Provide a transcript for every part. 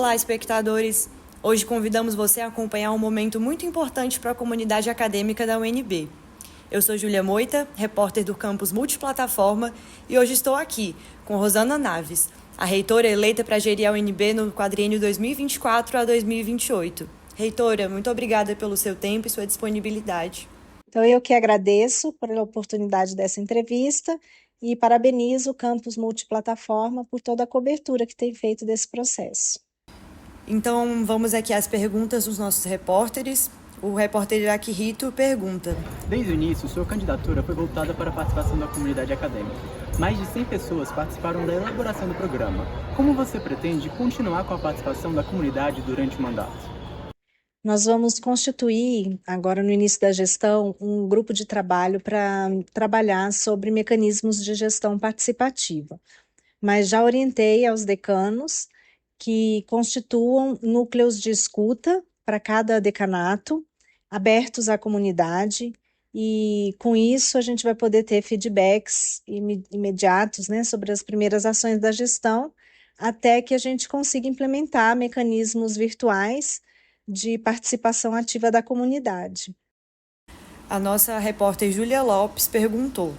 Olá, espectadores! Hoje convidamos você a acompanhar um momento muito importante para a comunidade acadêmica da UNB. Eu sou Júlia Moita, repórter do campus Multiplataforma, e hoje estou aqui com Rosana Naves, a reitora eleita para gerir a UNB no quadriênio 2024 a 2028. Reitora, muito obrigada pelo seu tempo e sua disponibilidade. Então, eu que agradeço pela oportunidade dessa entrevista e parabenizo o Campus Multiplataforma por toda a cobertura que tem feito desse processo. Então, vamos aqui às perguntas dos nossos repórteres. O repórter Iraque Rito pergunta: Desde o início, sua candidatura foi voltada para a participação da comunidade acadêmica. Mais de 100 pessoas participaram da elaboração do programa. Como você pretende continuar com a participação da comunidade durante o mandato? Nós vamos constituir, agora no início da gestão, um grupo de trabalho para trabalhar sobre mecanismos de gestão participativa. Mas já orientei aos decanos que constituam núcleos de escuta para cada decanato, abertos à comunidade, e com isso a gente vai poder ter feedbacks imediatos, né, sobre as primeiras ações da gestão, até que a gente consiga implementar mecanismos virtuais de participação ativa da comunidade. A nossa repórter Júlia Lopes perguntou: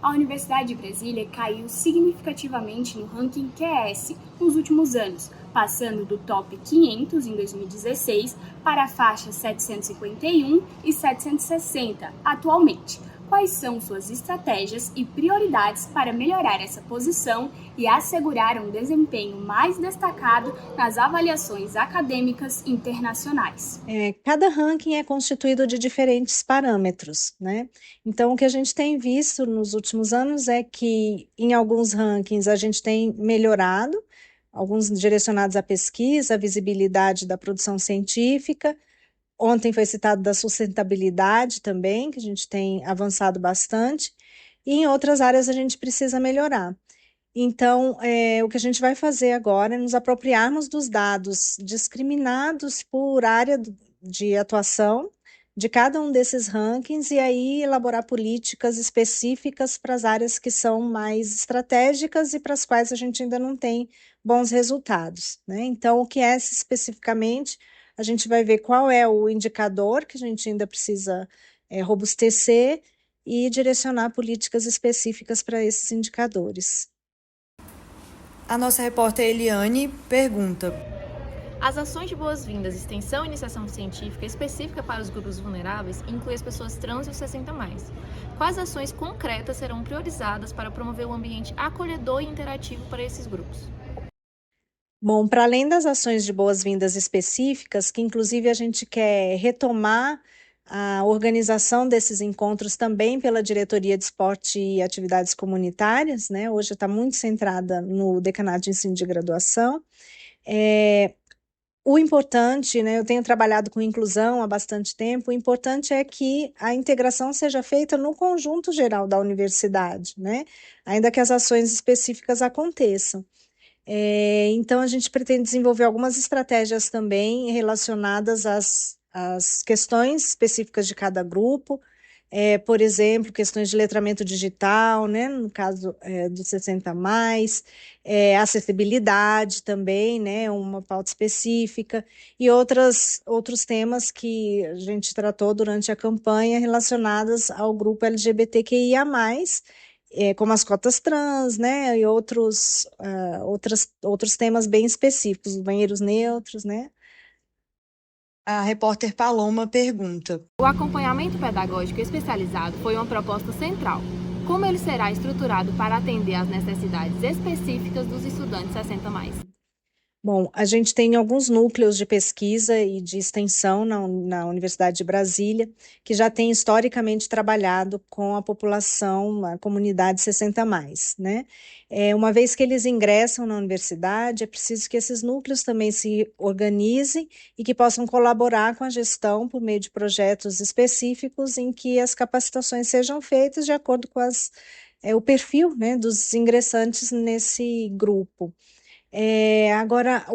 a Universidade de Brasília caiu significativamente no ranking QS nos últimos anos, passando do top 500 em 2016 para a faixa 751 e 760 atualmente. Quais são suas estratégias e prioridades para melhorar essa posição e assegurar um desempenho mais destacado nas avaliações acadêmicas internacionais? Cada ranking é constituído de diferentes parâmetros, né? Então, o que a gente tem visto nos últimos anos é que, em alguns rankings, a gente tem melhorado, alguns direcionados à pesquisa, à visibilidade da produção científica. Ontem foi citado da sustentabilidade também, que a gente tem avançado bastante, e em outras áreas a gente precisa melhorar. Então, o que a gente vai fazer agora é nos apropriarmos dos dados discriminados por área de atuação de cada um desses rankings e aí elaborar políticas específicas para as áreas que são mais estratégicas e para as quais a gente ainda não tem bons resultados, né? Então, o que é especificamente, a gente vai ver qual é o indicador que a gente ainda precisa robustecer e direcionar políticas específicas para esses indicadores. A nossa repórter Eliane pergunta: as ações de boas-vindas, extensão e iniciação científica específica para os grupos vulneráveis incluem as pessoas trans e os 60+. Quais ações concretas serão priorizadas para promover um ambiente acolhedor e interativo para esses grupos? Bom, para além das ações de boas-vindas específicas, que inclusive a gente quer retomar a organização desses encontros também pela Diretoria de Esporte e Atividades Comunitárias, né? Hoje está muito centrada no Decanato de Ensino de Graduação. O importante, né, eu tenho trabalhado com inclusão há bastante tempo, o importante é que a integração seja feita no conjunto geral da universidade, né? Ainda que as ações específicas aconteçam. Então, a gente pretende desenvolver algumas estratégias também relacionadas às questões específicas de cada grupo, por exemplo, questões de letramento digital, né, no caso do 60+, acessibilidade também, né, uma pauta específica, e outros temas que a gente tratou durante a campanha relacionados ao grupo LGBTQIA+, como as cotas trans, né, e outros temas bem específicos, banheiros neutros, né. A repórter Paloma pergunta: o acompanhamento pedagógico especializado foi uma proposta central. Como ele será estruturado para atender às necessidades específicas dos estudantes 60+? Bom, a gente tem alguns núcleos de pesquisa e de extensão na Universidade de Brasília, que já tem historicamente trabalhado com a população, a comunidade 60+, né? Uma vez que eles ingressam na universidade, é preciso que esses núcleos também se organizem e que possam colaborar com a gestão por meio de projetos específicos em que as capacitações sejam feitas de acordo com o perfil, né, dos ingressantes nesse grupo. Agora,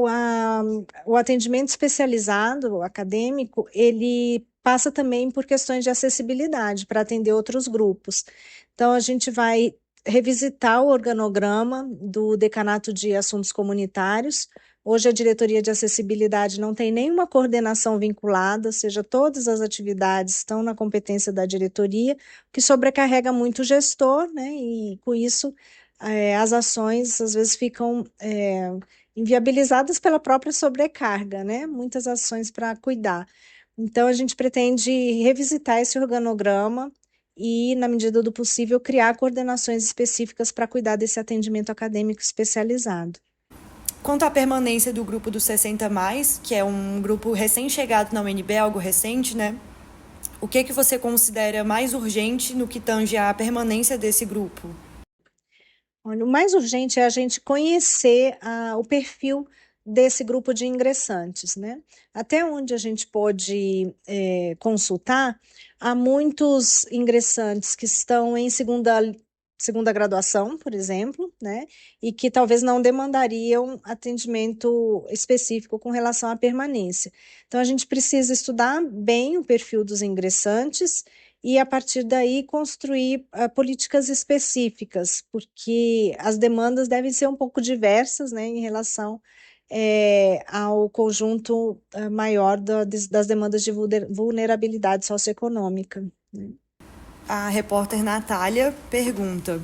o atendimento especializado, acadêmico, ele passa também por questões de acessibilidade para atender outros grupos. Então, a gente vai revisitar o organograma do Decanato de Assuntos Comunitários Hoje a diretoria de acessibilidade não tem nenhuma coordenação vinculada, ou seja, todas as atividades estão na competência da diretoria, o que sobrecarrega muito o gestor, né? E com isso as ações às vezes ficam inviabilizadas pela própria sobrecarga, né? Muitas ações para cuidar. Então a gente pretende revisitar esse organograma e, na medida do possível, criar coordenações específicas para cuidar desse atendimento acadêmico especializado. Quanto à permanência do grupo dos 60+, que é um grupo recém-chegado na UNB, algo recente, né? O que você considera mais urgente no que tange à permanência desse grupo? Olha, o mais urgente é a gente conhecer o perfil desse grupo de ingressantes, né? Até onde a gente pode consultar, há muitos ingressantes que estão em segunda graduação, por exemplo, né? E que talvez não demandariam atendimento específico com relação à permanência. Então, a gente precisa estudar bem o perfil dos ingressantes e, a partir daí, construir políticas específicas, porque as demandas devem ser um pouco diversas, né, em relação ao conjunto maior das demandas de vulnerabilidade socioeconômica, né? A repórter Natália pergunta: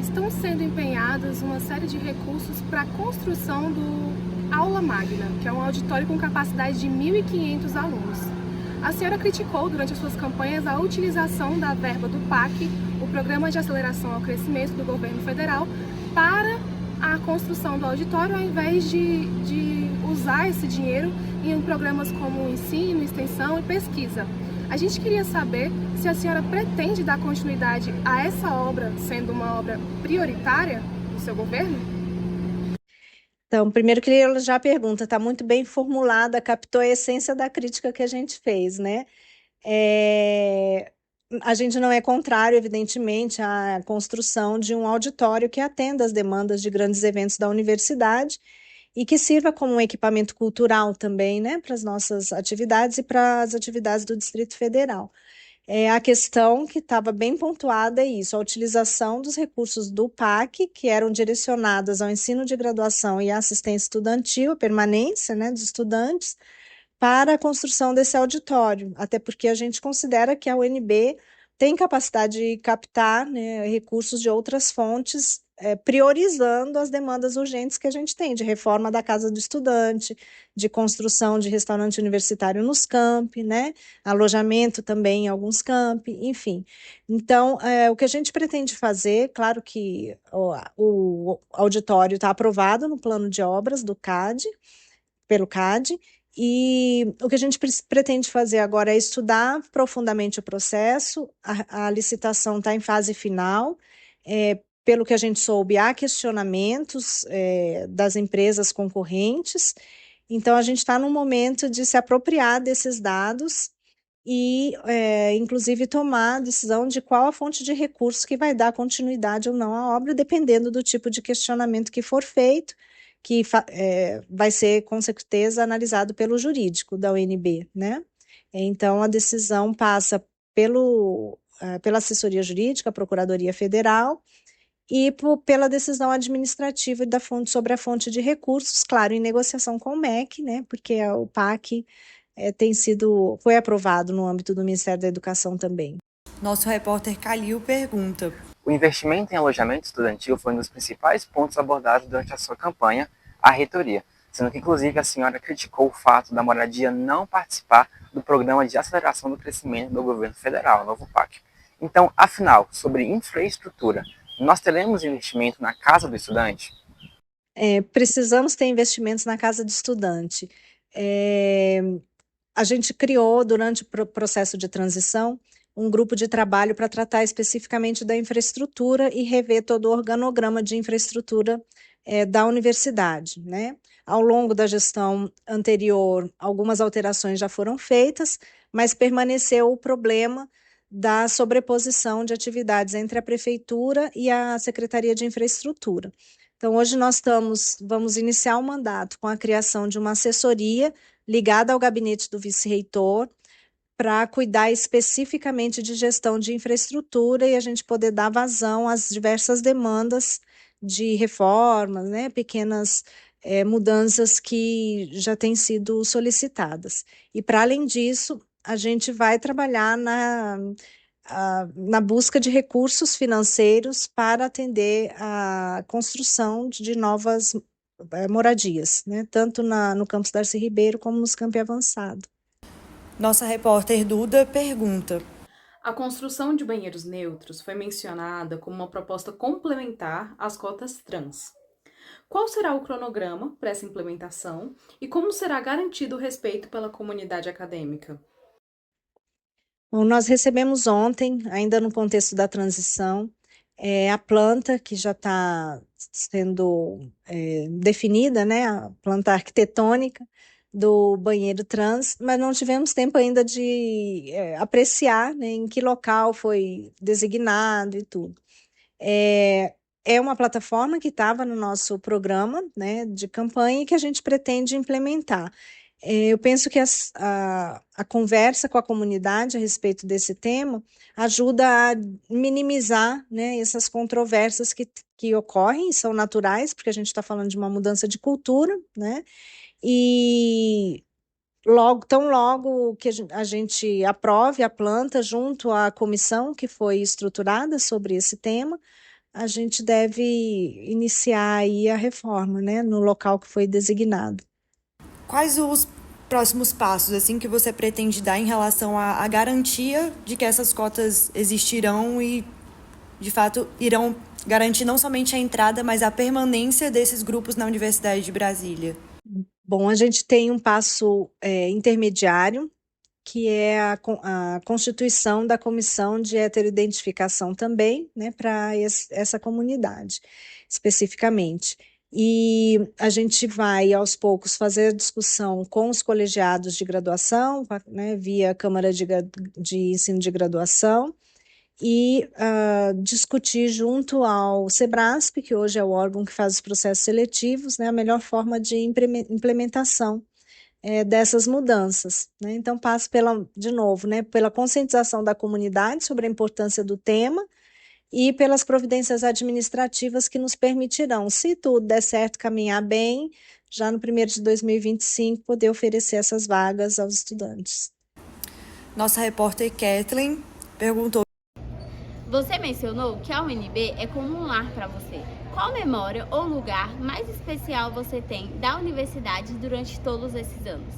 estão sendo empenhados uma série de recursos para a construção do Aula Magna, que é um auditório com capacidade de 1.500 alunos. A senhora criticou durante as suas campanhas a utilização da verba do PAC, o Programa de Aceleração ao Crescimento do Governo Federal, para a construção do auditório, ao invés de usar esse dinheiro em programas como ensino, extensão e pesquisa. A gente queria saber se a senhora pretende dar continuidade a essa obra, sendo uma obra prioritária do seu governo? Então, primeiro que ele já pergunta, está muito bem formulada, captou a essência da crítica que a gente fez, né? A gente não é contrário, evidentemente, à construção de um auditório que atenda às demandas de grandes eventos da universidade e que sirva como um equipamento cultural também, né, para as nossas atividades e para as atividades do Distrito Federal. A questão que estava bem pontuada é isso, a utilização dos recursos do PAC, que eram direcionados ao ensino de graduação e à assistência estudantil, a permanência, né, dos estudantes, para a construção desse auditório, até porque a gente considera que a UNB tem capacidade de captar, né, recursos de outras fontes, priorizando as demandas urgentes que a gente tem, de reforma da casa do estudante, de construção de restaurante universitário nos campi, né, alojamento também em alguns campi, enfim. Então, o que a gente pretende fazer, claro que o auditório está aprovado no plano de obras do CAD, pelo CAD, e o que a gente pretende fazer agora é estudar profundamente o processo. A licitação está em fase final. Pelo que a gente soube, há questionamentos das empresas concorrentes. Então, a gente está no momento de se apropriar desses dados e, inclusive, tomar a decisão de qual a fonte de recursos que vai dar continuidade ou não à obra, dependendo do tipo de questionamento que for feito, que vai ser, com certeza, analisado pelo jurídico da UNB, né? Então, a decisão passa pela assessoria jurídica, a Procuradoria Federal, e pela decisão administrativa sobre a fonte de recursos, claro, em negociação com o MEC, né? Porque o PAC foi aprovado no âmbito do Ministério da Educação também. Nosso repórter Calil pergunta: o investimento em alojamento estudantil foi um dos principais pontos abordados durante a sua campanha à reitoria, sendo que, inclusive, a senhora criticou o fato da moradia não participar do Programa de Aceleração do Crescimento do Governo Federal, o novo PAC. Então, afinal, sobre infraestrutura, nós teremos investimento na casa do estudante? Precisamos ter investimentos na casa do estudante. A gente criou, durante o processo de transição, um grupo de trabalho para tratar especificamente da infraestrutura e rever todo o organograma de infraestrutura da universidade, né? Ao longo da gestão anterior, algumas alterações já foram feitas, mas permaneceu o problema da sobreposição de atividades entre a prefeitura e a Secretaria de Infraestrutura. Então, hoje nós vamos iniciar o mandato com a criação de uma assessoria ligada ao gabinete do vice-reitor, para cuidar especificamente de gestão de infraestrutura e a gente poder dar vazão às diversas demandas de reformas, né, pequenas mudanças que já têm sido solicitadas. E, para além disso, a gente vai trabalhar na busca de recursos financeiros para atender a construção de novas moradias, né? Tanto no campus Darcy Ribeiro como nos campi avançado. Nossa repórter Duda pergunta: a construção de banheiros neutros foi mencionada como uma proposta complementar às cotas trans. Qual será o cronograma para essa implementação e como será garantido o respeito pela comunidade acadêmica? Bom, nós recebemos ontem, ainda no contexto da transição, a planta que já está sendo definida, né, a planta arquitetônica do banheiro trans, mas não tivemos tempo ainda de apreciar, né, em que local foi designado e tudo. É uma plataforma que estava no nosso programa, né, de campanha e que a gente pretende implementar. Eu penso que a conversa com a comunidade a respeito desse tema ajuda a minimizar, né, essas controvérsias que ocorrem, são naturais, porque a gente está falando de uma mudança de cultura, né, e tão logo que a gente aprove a planta junto à comissão que foi estruturada sobre esse tema, a gente deve iniciar aí a reforma, né, no local que foi designado. quais os próximos passos assim que você pretende dar em relação à garantia de que essas cotas existirão e, de fato, irão garantir não somente a entrada, mas a permanência desses grupos na Universidade de Brasília? Bom, a gente tem um passo intermediário, que é a constituição da comissão de heteroidentificação também, né, para essa comunidade, especificamente. E a gente vai, aos poucos, fazer a discussão com os colegiados de graduação, né, via Câmara de Ensino de Graduação, e discutir junto ao SEBRASP, que hoje é o órgão que faz os processos seletivos, né, a melhor forma de implementação dessas mudanças, né? Então, passo de novo, né, pela conscientização da comunidade sobre a importância do tema e pelas providências administrativas que nos permitirão, se tudo der certo, caminhar bem, já no 1º de 2025, poder oferecer essas vagas aos estudantes. Nossa repórter Kathleen perguntou: você mencionou que a UNB é como um lar para você. Qual memória ou lugar mais especial você tem da universidade durante todos esses anos?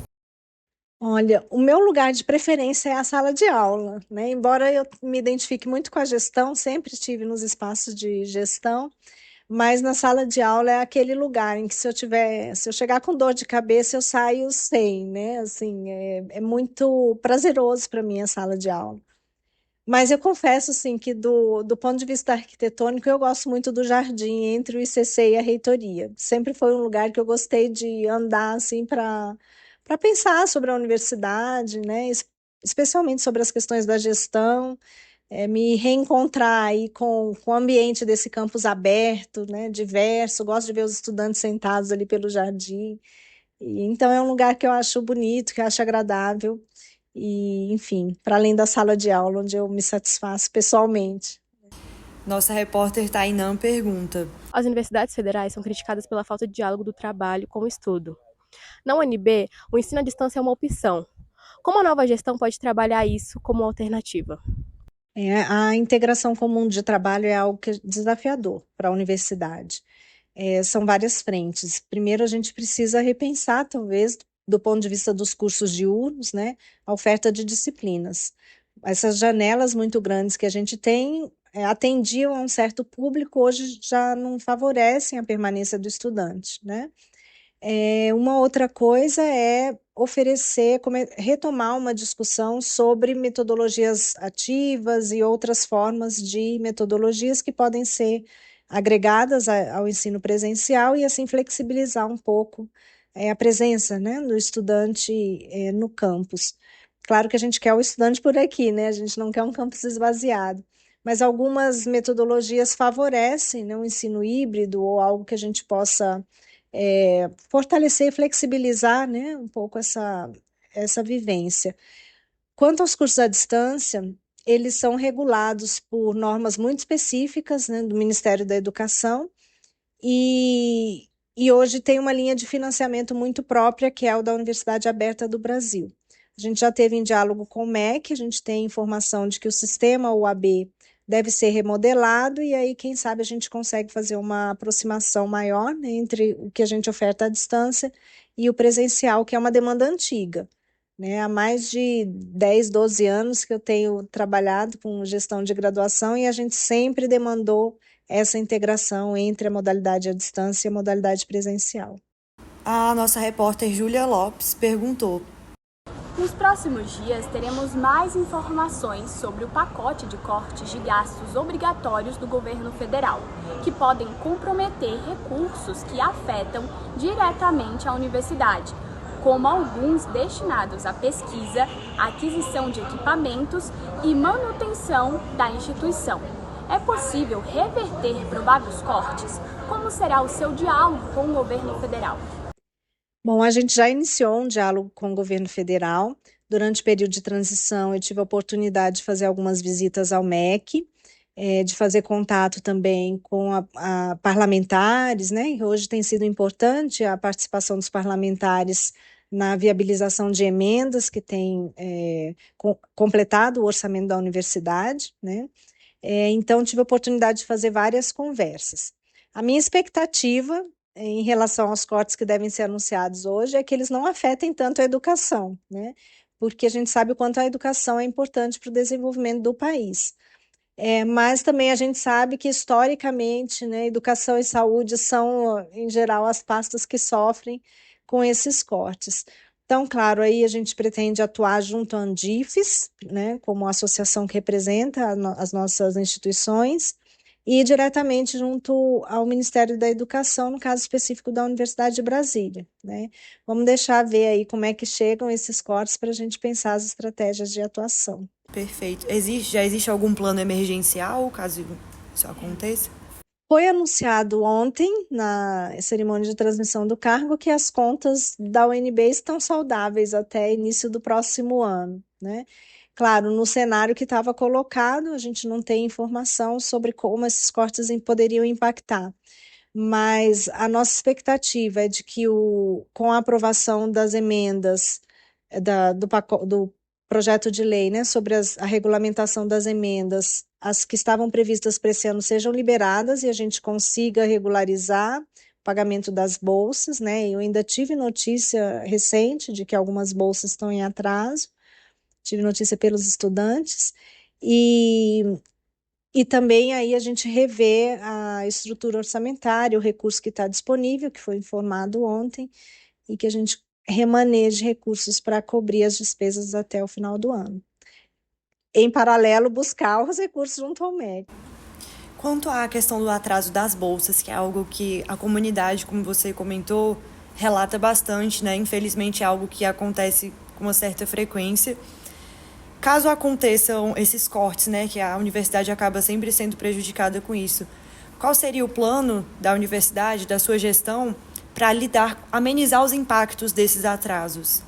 Olha, o meu lugar de preferência é a sala de aula, né? Embora eu me identifique muito com a gestão, sempre estive nos espaços de gestão, mas na sala de aula é aquele lugar em que se eu chegar com dor de cabeça, eu saio sem, né? Assim, é muito prazeroso para mim a sala de aula. Mas eu confesso, assim, que do ponto de vista arquitetônico, eu gosto muito do jardim entre o ICC e a reitoria. Sempre foi um lugar que eu gostei de andar, assim, para pensar sobre a universidade, né? Especialmente sobre as questões da gestão, me reencontrar aí com o ambiente desse campus aberto, né? Diverso. Gosto de ver os estudantes sentados ali pelo jardim. Então, é um lugar que eu acho bonito, que eu acho agradável. E, enfim, para além da sala de aula, onde eu me satisfaço pessoalmente. Nossa repórter Tainã pergunta: as universidades federais são criticadas pela falta de diálogo do trabalho com o estudo. Na UNB, o ensino à distância é uma opção. Como a nova gestão pode trabalhar isso como alternativa? A integração comum de trabalho é algo desafiador para a universidade. São várias frentes. Primeiro, a gente precisa repensar, talvez, do ponto de vista dos cursos diurnos, né, a oferta de disciplinas. Essas janelas muito grandes que a gente tem atendiam a um certo público, hoje já não favorecem a permanência do estudante, né? Uma outra coisa é retomar uma discussão sobre metodologias ativas e outras formas de metodologias que podem ser agregadas ao ensino presencial e assim flexibilizar um pouco a presença, né, do estudante no campus. Claro que a gente quer o estudante por aqui, né? A gente não quer um campus esvaziado, mas algumas metodologias favorecem, né, um ensino híbrido ou algo que a gente possa fortalecer e flexibilizar, né, um pouco essa vivência. Quanto aos cursos à distância, eles são regulados por normas muito específicas, né, do Ministério da Educação, e e hoje tem uma linha de financiamento muito própria, que é o da Universidade Aberta do Brasil. A gente já teve em diálogo com o MEC, a gente tem informação de que o sistema UAB deve ser remodelado, e aí, quem sabe, a gente consegue fazer uma aproximação maior, né, entre o que a gente oferta à distância e o presencial, que é uma demanda antiga, né? Há mais de 10, 12 anos que eu tenho trabalhado com gestão de graduação e a gente sempre demandou essa integração entre a modalidade à distância e a modalidade presencial. A nossa repórter Júlia Lopes perguntou: nos próximos dias, teremos mais informações sobre o pacote de cortes de gastos obrigatórios do governo federal, que podem comprometer recursos que afetam diretamente a universidade, como alguns destinados à pesquisa, aquisição de equipamentos e manutenção da instituição. É possível reverter prováveis cortes? Como será o seu diálogo com o governo federal? Bom, a gente já iniciou um diálogo com o governo federal. Durante o período de transição, eu tive a oportunidade de fazer algumas visitas ao MEC, de fazer contato também com a parlamentares, né? E hoje tem sido importante a participação dos parlamentares na viabilização de emendas que têm completado o orçamento da universidade, né? Então, tive a oportunidade de fazer várias conversas. A minha expectativa em relação aos cortes que devem ser anunciados hoje é que eles não afetem tanto a educação, né? Porque a gente sabe o quanto a educação é importante para o desenvolvimento do país. Mas também a gente sabe que, historicamente, né, educação e saúde são, em geral, as pastas que sofrem com esses cortes. Então, claro, aí a gente pretende atuar junto à Andifes, né, como associação que representa as nossas instituições, e diretamente junto ao Ministério da Educação, no caso específico da Universidade de Brasília, né? Vamos deixar ver aí como é que chegam esses cortes para a gente pensar as estratégias de atuação. Perfeito. Já existe algum plano emergencial, caso isso aconteça? Foi anunciado ontem, na cerimônia de transmissão do cargo, que as contas da UNB estão saudáveis até início do próximo ano, né? Claro, no cenário que estava colocado, a gente não tem informação sobre como esses cortes poderiam impactar, mas a nossa expectativa é de que, com a aprovação das emendas do projeto de lei, né, sobre a regulamentação das emendas, as que estavam previstas para esse ano sejam liberadas e a gente consiga regularizar o pagamento das bolsas, né? Eu ainda tive notícia recente de que algumas bolsas estão em atraso, tive notícia pelos estudantes, e também aí a gente revê a estrutura orçamentária, o recurso que está disponível, que foi informado ontem, e que a gente remaneje recursos para cobrir as despesas até o final do ano. Em paralelo, buscar os recursos junto ao MEC. Quanto à questão do atraso das bolsas, que é algo que a comunidade, como você comentou, relata bastante, né? Infelizmente é algo que acontece com uma certa frequência. Caso aconteçam esses cortes, né, que a universidade acaba sempre sendo prejudicada com isso, qual seria o plano da universidade, da sua gestão, para amenizar os impactos desses atrasos?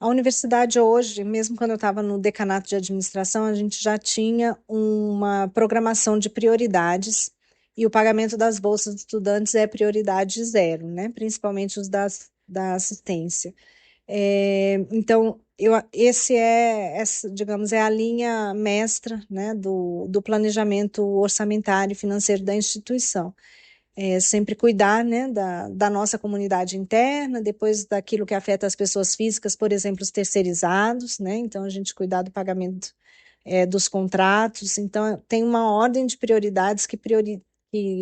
A universidade hoje, mesmo quando eu estava no decanato de administração, a gente já tinha uma programação de prioridades e o pagamento das bolsas de estudantes é prioridade zero, né? Principalmente os da assistência. Então, digamos, é a linha mestra, né, do planejamento orçamentário e financeiro da instituição. Sempre cuidar, né, da nossa comunidade interna, depois daquilo que afeta as pessoas físicas, por exemplo, os terceirizados, né? Então a gente cuidar do pagamento dos contratos. Então tem uma ordem de prioridades que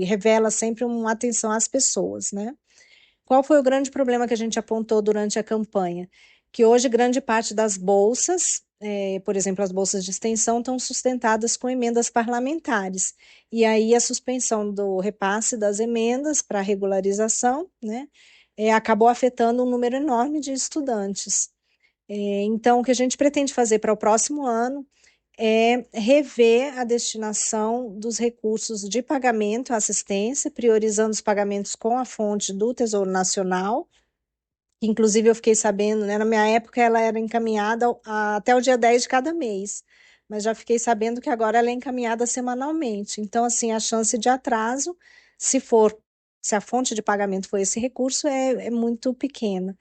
revela sempre uma atenção às pessoas, né? Qual foi o grande problema que a gente apontou durante a campanha? Que hoje grande parte das bolsas, por exemplo, as bolsas de extensão, estão sustentadas com emendas parlamentares. E aí a suspensão do repasse das emendas para regularização, né, acabou afetando um número enorme de estudantes. Então, o que a gente pretende fazer para o próximo ano é rever a destinação dos recursos de pagamento à assistência, priorizando os pagamentos com a fonte do Tesouro Nacional. Inclusive, eu fiquei sabendo, né, na minha época ela era encaminhada até o dia 10 de cada mês, mas já fiquei sabendo que agora ela é encaminhada semanalmente. Então, assim, a chance de atraso, se for se a fonte de pagamento for esse recurso, é muito pequena,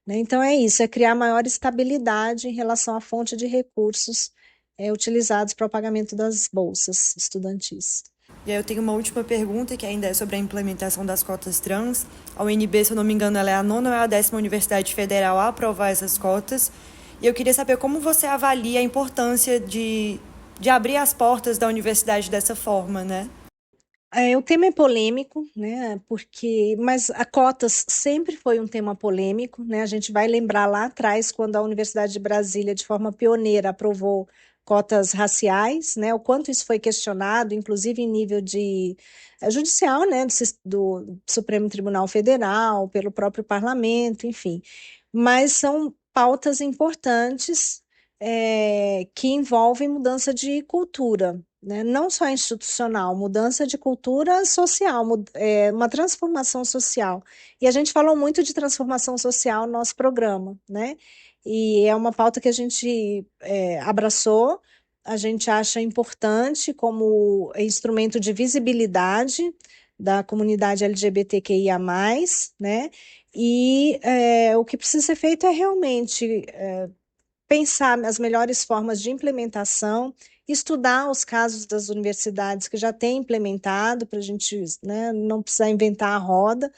né? Então é isso, é criar maior estabilidade em relação à fonte de recursos utilizados para o pagamento das bolsas estudantis. E aí eu tenho uma última pergunta, que ainda é sobre a implementação das cotas trans. A UNB, se eu não me engano, ela é a 9ª ou a 10ª universidade federal a aprovar essas cotas. E eu queria saber como você avalia a importância de abrir as portas da universidade dessa forma, né? O tema é polêmico, né? Mas a cotas sempre foi um tema polêmico, né? A gente vai lembrar lá atrás, quando a Universidade de Brasília, de forma pioneira, aprovou cotas raciais, né? O quanto isso foi questionado, inclusive em nível de judicial, né? Do Supremo Tribunal Federal, pelo próprio parlamento, enfim. Mas são pautas importantes que envolvem mudança de cultura, né? Não só institucional, mudança de cultura social, uma transformação social. E a gente falou muito de transformação social no nosso programa, né? E é uma pauta que a gente abraçou, a gente acha importante como instrumento de visibilidade da comunidade LGBTQIA+, né? E o que precisa ser feito é realmente pensar as melhores formas de implementação, estudar os casos das universidades que já têm implementado, para a gente, né, não precisar inventar a roda,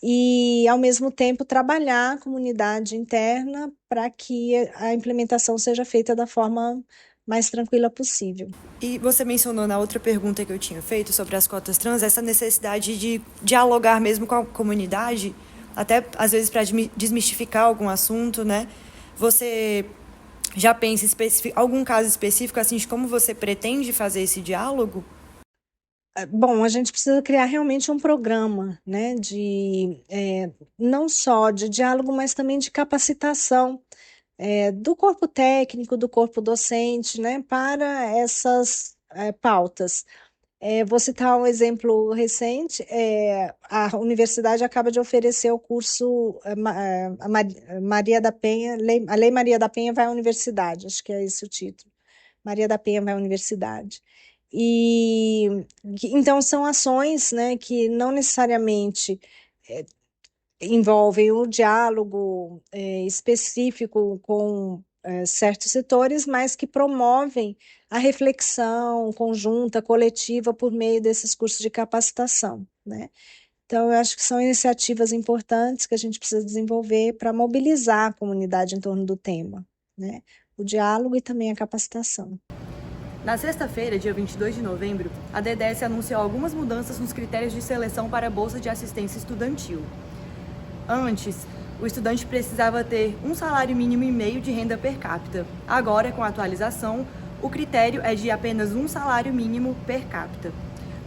e, ao mesmo tempo, trabalhar a comunidade interna para que a implementação seja feita da forma mais tranquila possível. E você mencionou na outra pergunta que eu tinha feito sobre as cotas trans, essa necessidade de dialogar mesmo com a comunidade, até às vezes para desmistificar algum assunto, né? Você já pensa em algum caso específico, assim, de como você pretende fazer esse diálogo? Bom, a gente precisa criar realmente um programa, né, não só de diálogo, mas também de capacitação do corpo técnico, do corpo docente, né, para essas pautas. Vou citar um exemplo recente, a universidade acaba de oferecer o curso Maria da Penha, a Lei Maria da Penha vai à universidade, acho que é esse o título. Maria da Penha vai à universidade. Então, são ações, né, que não necessariamente envolvem o diálogo específico com certos setores, mas que promovem a reflexão conjunta, coletiva, por meio desses cursos de capacitação, né? Então, eu acho que são iniciativas importantes que a gente precisa desenvolver para mobilizar a comunidade em torno do tema, né? O diálogo e também a capacitação. Na sexta-feira, dia 22 de novembro, a DDS anunciou algumas mudanças nos critérios de seleção para a Bolsa de Assistência Estudantil. Antes, o estudante precisava ter 1,5 salário mínimo de renda per capita. Agora, com a atualização, o critério é de apenas 1 salário mínimo per capita.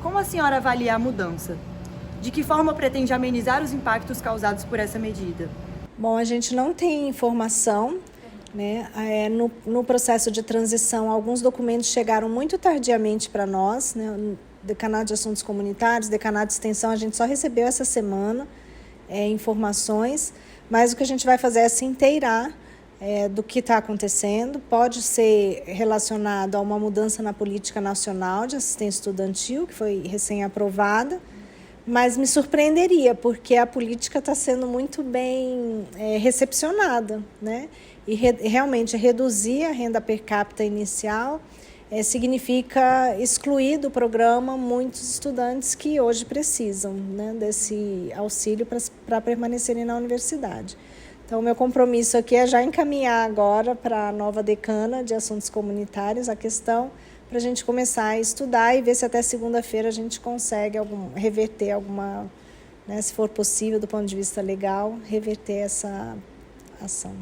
Como a senhora avalia a mudança? De que forma pretende amenizar os impactos causados por essa medida? Bom, a gente não tem informação, né? No processo de transição, alguns documentos chegaram muito tardiamente para nós, né? O Decanato de Assuntos Comunitários, Decanato de Extensão, a gente só recebeu essa semana informações, mas o que a gente vai fazer é se inteirar do que está acontecendo. Pode ser relacionado a uma mudança na política nacional de assistência estudantil, que foi recém-aprovada, mas me surpreenderia, porque a política está sendo muito bem recepcionada, né? E realmente reduzir a renda per capita inicial significa excluir do programa muitos estudantes que hoje precisam, né, desse auxílio para permanecerem na universidade. Então, o meu compromisso aqui é já encaminhar agora para a nova decana de assuntos comunitários a questão, para a gente começar a estudar e ver se até segunda-feira a gente consegue reverter alguma, né, se for possível do ponto de vista legal, reverter essa ação.